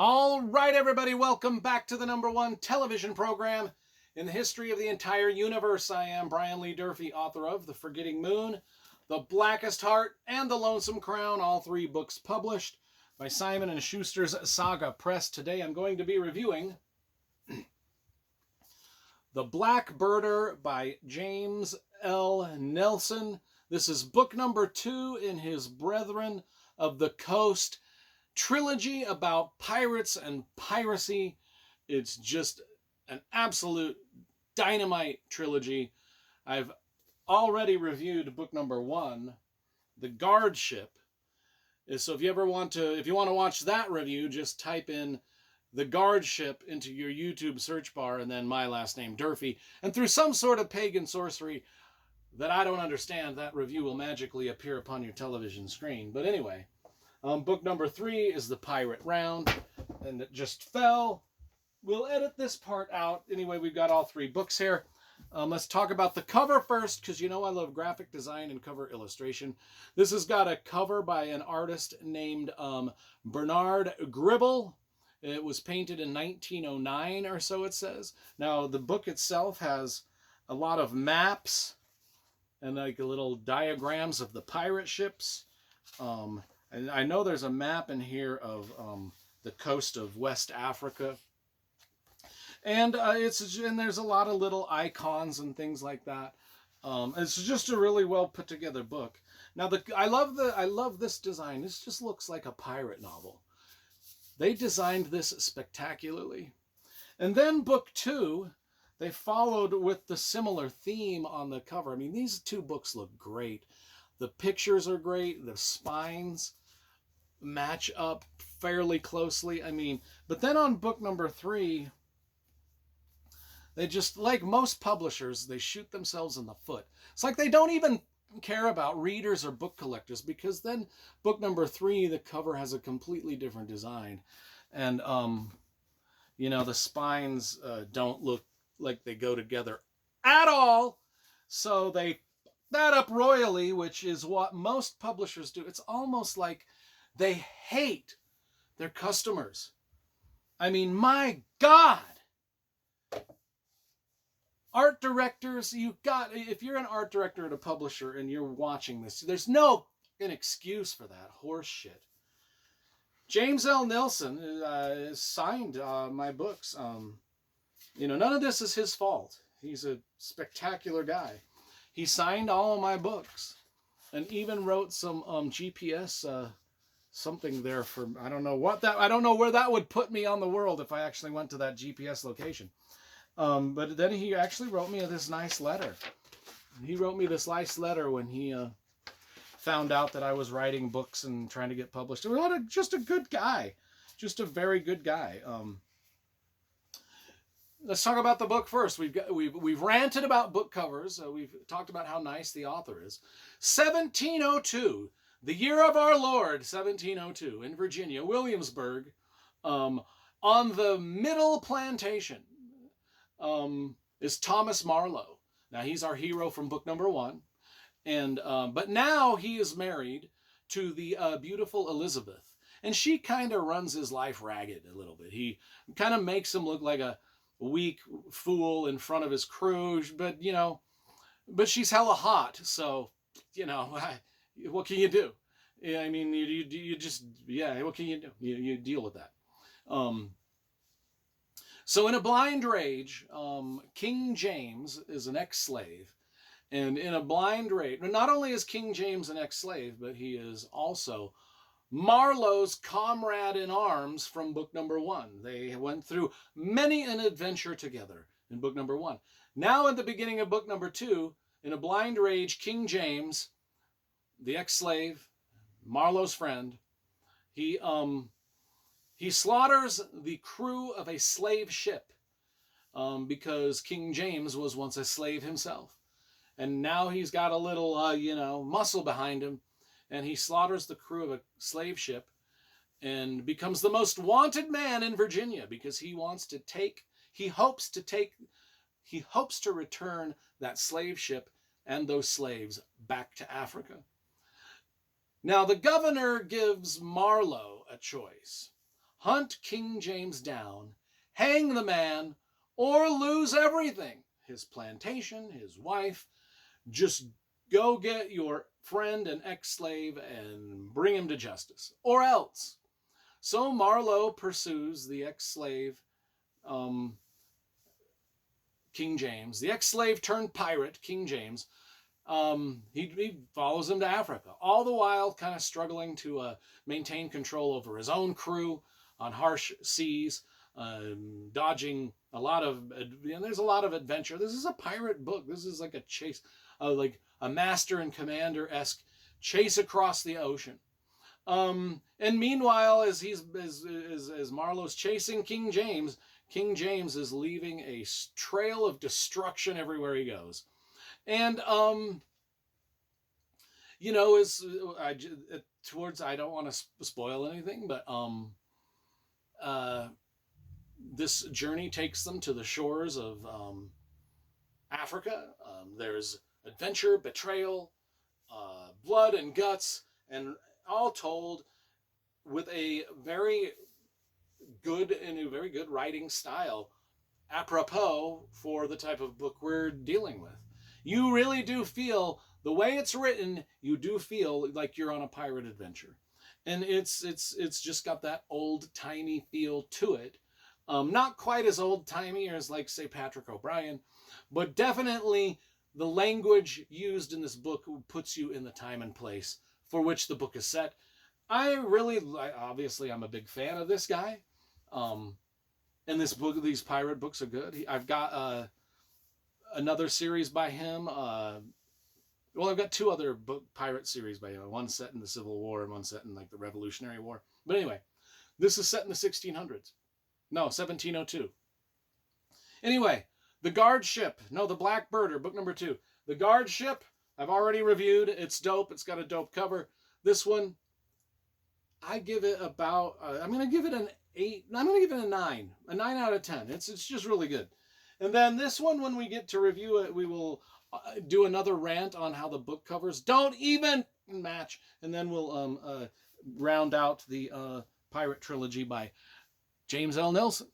All right, everybody, welcome back to the #1 television program in the history of the entire universe. I am Brian Lee Durfee, author of The Forgetting Moon, The Blackest Heart, and The Lonesome Crown, all three books published by Simon & Schuster's Saga Press. Today I'm going to be reviewing The Blackbirder by James L. Nelson. This is book number 2 in his Brethren of the Coast trilogy about pirates and piracy. It's just an absolute dynamite trilogy. I've already reviewed book number 1, The Guard Ship. So if you want to watch that review, just type in The Guard Ship into your YouTube search bar and then my last name, Durfee. And through some sort of pagan sorcery that I don't understand, that review will magically appear upon your television screen. But anyway, book number 3 is The Pirate Round, and it just fell. We'll edit this part out. Anyway, we've got all 3 books here. Let's talk about the cover first, because you know I love graphic design and cover illustration. This has got a cover by an artist named Bernard Gribble. It was painted in 1909 or so, it says. Now, the book itself has a lot of maps and like little diagrams of the pirate ships. And I know there's a map in here of the coast of West Africa. And there's a lot of little icons and things like that. It's just a really well put together book. Now I love this design. This just looks like a pirate novel. They designed this spectacularly. And then book 2, they followed with the similar theme on the cover. I mean, these 2 books look great. The pictures are great. The spines match up fairly closely. I mean, but then on book number 3, they just, like most publishers, they shoot themselves in the foot. It's like they don't even care about readers or book collectors, because then book number 3, the cover has a completely different design. And, the spines don't look like they go together at all. So they that up royally, which is what most publishers do. It's almost like they hate their customers. I mean, my God. Art directors, if you're an art director at a publisher and you're watching this, there's no an excuse for that horse shit. James L. Nelson signed my books. None of this is his fault. He's a spectacular guy. He signed all of my books and even wrote some GPS something there for, I don't know where that would put me on the world if I actually went to that GPS location. But then he actually wrote me this nice letter. He wrote me this nice letter when he found out that I was writing books and trying to get published. Just a good guy. Just a very good guy. Let's talk about the book first. We've ranted about book covers. We've talked about how nice the author is. 1702, the year of our Lord, 1702, in Virginia, Williamsburg, on the Middle Plantation, is Thomas Marlowe. Now he's our hero from book number 1, and but now he is married to the beautiful Elizabeth, and she kind of runs his life ragged a little bit. He kind of makes him look like a weak fool in front of his crew, but she's hella hot, so what can you do? I mean, you just, what can you do? You deal with that. So in A Blind Rage, King James is an ex-slave. And in A Blind Rage, not only is King James an ex-slave, but he is also Marlowe's comrade in arms from book number 1. They went through many an adventure together in book number 1. Now at the beginning of book number 2, in A Blind Rage, King James, the ex-slave, Marlowe's friend, he slaughters the crew of a slave ship because King James was once a slave himself. And now he's got a little, muscle behind him. And he slaughters the crew of a slave ship and becomes the most wanted man in Virginia because he hopes to return that slave ship and those slaves back to Africa. Now, the governor gives Marlowe a choice. hunt King James down, hang the man, or lose everything. His plantation, his wife. Just go get your friend and ex-slave and bring him to justice, or else. So Marlowe pursues the ex-slave, King James, the ex-slave turned pirate, King James. He follows him to Africa, all the while kind of struggling to maintain control over his own crew on harsh seas, dodging a lot of, there's a lot of adventure. This is a pirate book. This is like a chase, like a master and commander-esque chase across the ocean. And meanwhile, as Marlowe's chasing King James is leaving a trail of destruction everywhere he goes. And you know, I don't want to spoil anything, but this journey takes them to the shores of Africa. There's adventure, betrayal, blood and guts, and all told with a very good writing style, apropos for the type of book we're dealing with. You really do feel, the way it's written, you do feel like you're on a pirate adventure. And it's just got that old-timey feel to it. Not quite as old-timey as, like, say, Patrick O'Brian, but definitely the language used in this book puts you in the time and place for which the book is set. Obviously, I'm a big fan of this guy. And this book, these pirate books are good. I've got another series by him. I've got two other pirate series by him. One set in the Civil War and one set in like the Revolutionary War. But anyway, this is set in the 1600s. No, 1702. Anyway, the Blackbirder, book number 2. The Guard Ship, I've already reviewed. It's dope. It's got a dope cover. This one, I give it about, I'm going to give it an 8. I'm going to give it a 9. A 9 out of 10. It's just really good. And then this one, when we get to review it, we will do another rant on how the book covers don't even match. And then we'll round out the Pirate Trilogy by James L. Nelson.